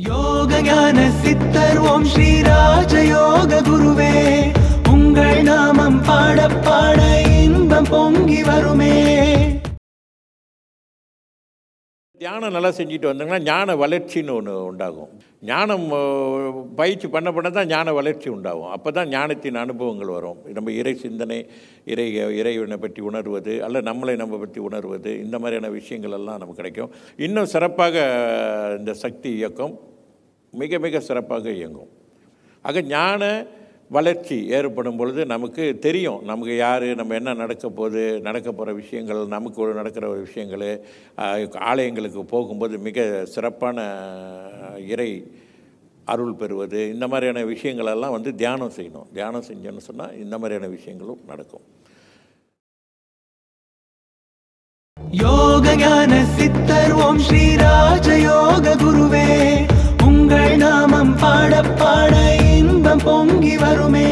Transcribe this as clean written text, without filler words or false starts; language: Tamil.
யோக ஞான சித்தர் ஓம் ஸ்ரீ ராஜயோக குருவே, உங்கள் நாமம் பாட பாட இன்பம் பொங்கி வருமே. தியானம் நல்லா செஞ்சுட்டு வந்தாங்கன்னா ஞான வளர்ச்சின்னு ஒன்று உண்டாகும். ஞானம் பயிற்சி பண்ண தான் ஞான வளர்ச்சி உண்டாகும். அப்போ தான் ஞானத்தின் அனுபவங்கள் வரும். நம்ம இறை சிந்தனை, இறைவனை பற்றி உணர்வது, அல்ல நம்மளை நம்ம பற்றி உணர்வது, இந்த மாதிரியான விஷயங்கள் எல்லாம் நமக்கு கிடைக்கும். இன்னும் சிறப்பாக இந்த சக்தி இயக்கம் மிக மிக சிறப்பாக இயங்கும். ஆக ஞான வளர்ச்சி ஏற்படும் பொழுது நமக்கு தெரியும், நமக்கு யார், நம்ம என்ன நடக்க போகிற விஷயங்கள், நமக்கு நடக்கிற ஒரு விஷயங்கள், ஆலயங்களுக்கு போகும்போது மிக சிறப்பான இறை அருள் பெறுவது, இந்த மாதிரியான விஷயங்களெல்லாம் தியானம் செய்யணும். தியானம் செஞ்சோன்னு சொன்னால் இந்த மாதிரியான விஷயங்களும் நடக்கும். யோக ஞான சித்தர் ஓம் ஸ்ரீ ராஜயோக குருவே, உங்கள் நாமம் பாட பாட இன்பம் பொங்கி வருமே.